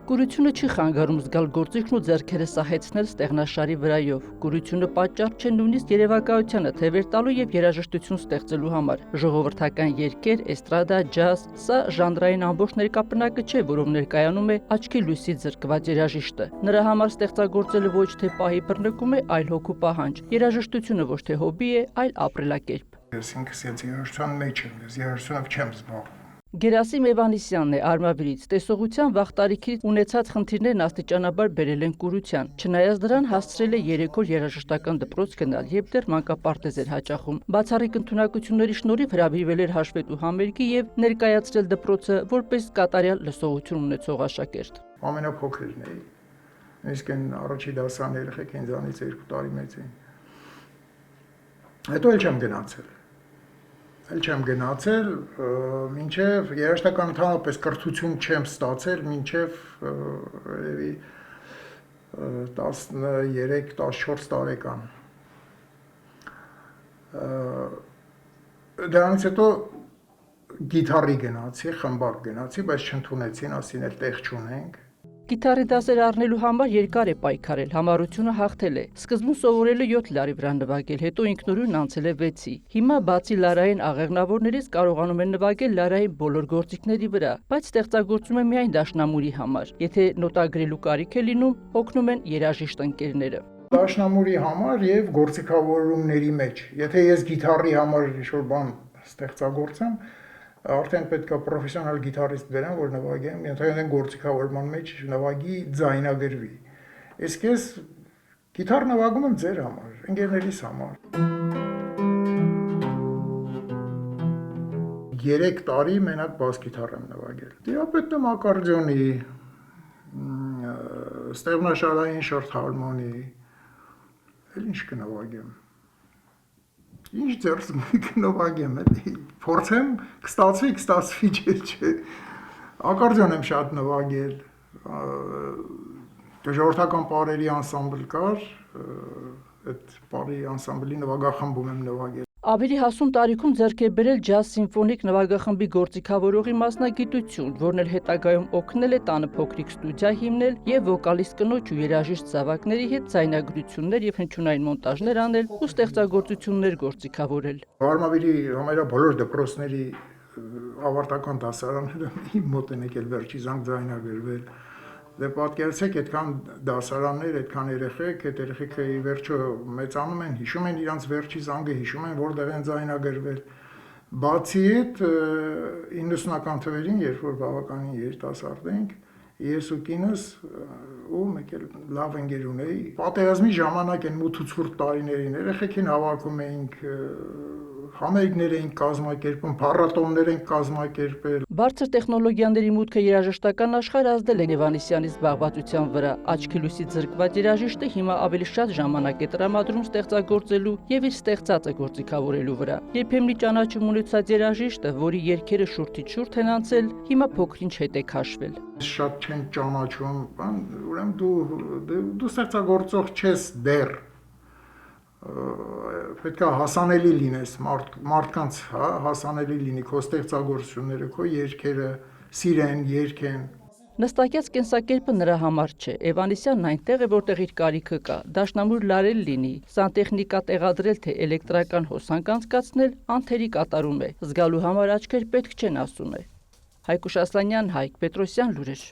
Կուրությունը չի խանգարում զգալ գործիքն ու ձեռքերը սահեցնել ստեղնաշարի վրայով։ Կուրությունը պատճառ չէ նույնիսկ երևակայությանը թևեր տալու եւ երաժշտություն ստեղծելու համար։ Ժողովրդական երգեր, էստրադա, ջազ, սա ժանրային ամբողջ ներկապնակը չէ, որով ներկայանում է աչքի լույսից զրկված երաժիշտը։ Նրա համար ստեղծագործելը ոչ թե պահի բռնկում է, այլ հոգու պահանջ։ Երաժշտությունը ոչ թե հոբբի է, այլ ապրելակերպ։ Ես ինքս երաժշտության մեջ եմ, ես երաժշտությամբ չեմ զբաղվում։ Գերասիմ Էվանիսյանն է Արմավիրից։ Տեսողության վաղ տարիքից ունեցած խնդիրներն աստիճանաբար բերել են կուրության։ Չնայած դրան հասցրել է 3 օր երաժշտական դպրոց գնալ, երբ դեռ մանկապարտեզ էր հաճախում։ Բացառիկ ընդունակությունների շնորհիվ հրավիրվել էր հաշվետու համերգի եւ ներկայացրել դպրոցը որպես կատարյալ լսողություն ունեցող աշակերտ։ Ամենափոքրն էի։ Իսկ այն առաջի դասան երեխեք ինձանից 2 տարի մեծ էին։ Հետո էլ չեմ գնացել, մինչև երաժշտական ընդհանրապես կրթություն չեմ ստացել, մինչև երևի 13-14 տարեկան։ Դրանից հետո գիտարի գնացի, խմբակ գնացի, բայց չընդունեցին, ասին էլ տեղ չունենք։ Գիտարի դասեր առնելու համար երկար է պայքարել, համառությունը հաղթել է։ Սկզբում սովորել է 7 լարի վրա նվագել, հետո ինքնուրույն անցել է 6-ի։ Հիմա բացի լարային աղեղնավորներից կարողանում է նվագել լարային բոլոր գործիքների վրա, բայց ստեղծագործում է միայն դաշնամուրի համար։ Եթե նոտագրելու կարիք է լինում, օգնում են երաժիշտ ընկերները։ Դաշնամուրի համար եւ գործիքավորումների մեջ։ Եթե ես գիտարի համար ինչ-որ բան ստեղծագործեմ, արդեն պետք է պրոֆեսիոնալ գիտարիստ բերեմ, որ նվագեմ, ենթադրեն գործիքավորման մեջ նվագի ձայնագրվի։ Իսկ ես գիտար նվագում եմ ձեր համար, ընկերներիս համար։ 3 տարի մենակ բաս գիտար եմ նվագել։ Դիապետում ակարդեոնի, ստեղնաշարային շրթհարմոնի, էլ ինչ կնվագեմ։ Ինչ ձեռս կնվագեմ, էլի, փորձեմ, կստացվի, չէ։ Ակարդեոն եմ շատ նվագել, ժողովրդական պարերի անսամբլ կար, այդ պարերի անսամբլի նվագախմբում եմ նվագել։ Ավելի հասուն տարիքում ձեռք է բերել ջազ սիմֆոնիկ նվագախմբի գործիքավորողի մասնագիտություն, որն էլ հետագայում օգնել է տանը փոքրիկ ստուդիա հիմնել եւ վոկալիստ կնոջ ու երաժիշտ զավակների հետ ձայնագրություններ եւ հնչյունային մոնտաժներ անել ու ստեղծագործություններ գործիքավորել։ Արմավիրի համարյա բոլոր դպրոցների ավարտական դասարանները իմ մոտ են եկել վերջի զանգ ձայնագրվել։ Դե պատկերացեք, այդքան դասարաններ, այդքան երեխեք, այդ երեխեքը ի վերջո մեծանում են, հիշում են իրանց վերջի զանգը, հիշում են որտեղ են ձայնագրվել։ Բացի այդ 90-ական թվերին, երբ որ բավականին երիտասարդ էինք, ես ու կինս ու մեկ էլ լավ ընկեր ունեի, պատերազմի ժամանակ են մութ ու ցուրտ տարիներին երեխեքին հավաքում էինք, համերգներ էինք կազմակերպում, փառատոներ էինք կազմակերպել։ Բարձր տեխնոլոգիաների մուտքը երաժշտական աշխարհ ազդել է Էվանիսյանի զբաղվածության վրա։ Աչքի լույսից զրկված երաժիշտը հիմա ավելի շատ ժամանակ է տրամադրում ստեղծագործելու եւ իր ստեղծածը գործիքավորելու վրա։ Երբեմնի ճանաչում ունեցած երաժիշտը, որի երգերը շուրթից շուրթ են անցել, հիմա փոքրինչ հետ է քաշվել։ Շատ չեն ճանաչում, ուրեմն դու ստեղծագործող չես դեռ։ Պետք է հասանելի լինես մարդկանց, հասանելի լինի քո ստեղծագործությունները, քո երգերը, սիրեն, երգեն։ Նստակյաց կենսակերպը նրա համար չէ։ Էվանիսյանն այնտեղ է, որտեղ իր կարիքը կա։ Դաշնամուր լարել լինի, սանտեխնիկա տեղադրել, թե էլեկտրական հոսանք անցկացնել, անթերի կատարում է։ Զգալու համար աչքեր պետք չեն, ասում է։ Հայկուշ Ասլանյան, Հայկ Պետրոսյան, լուրեր։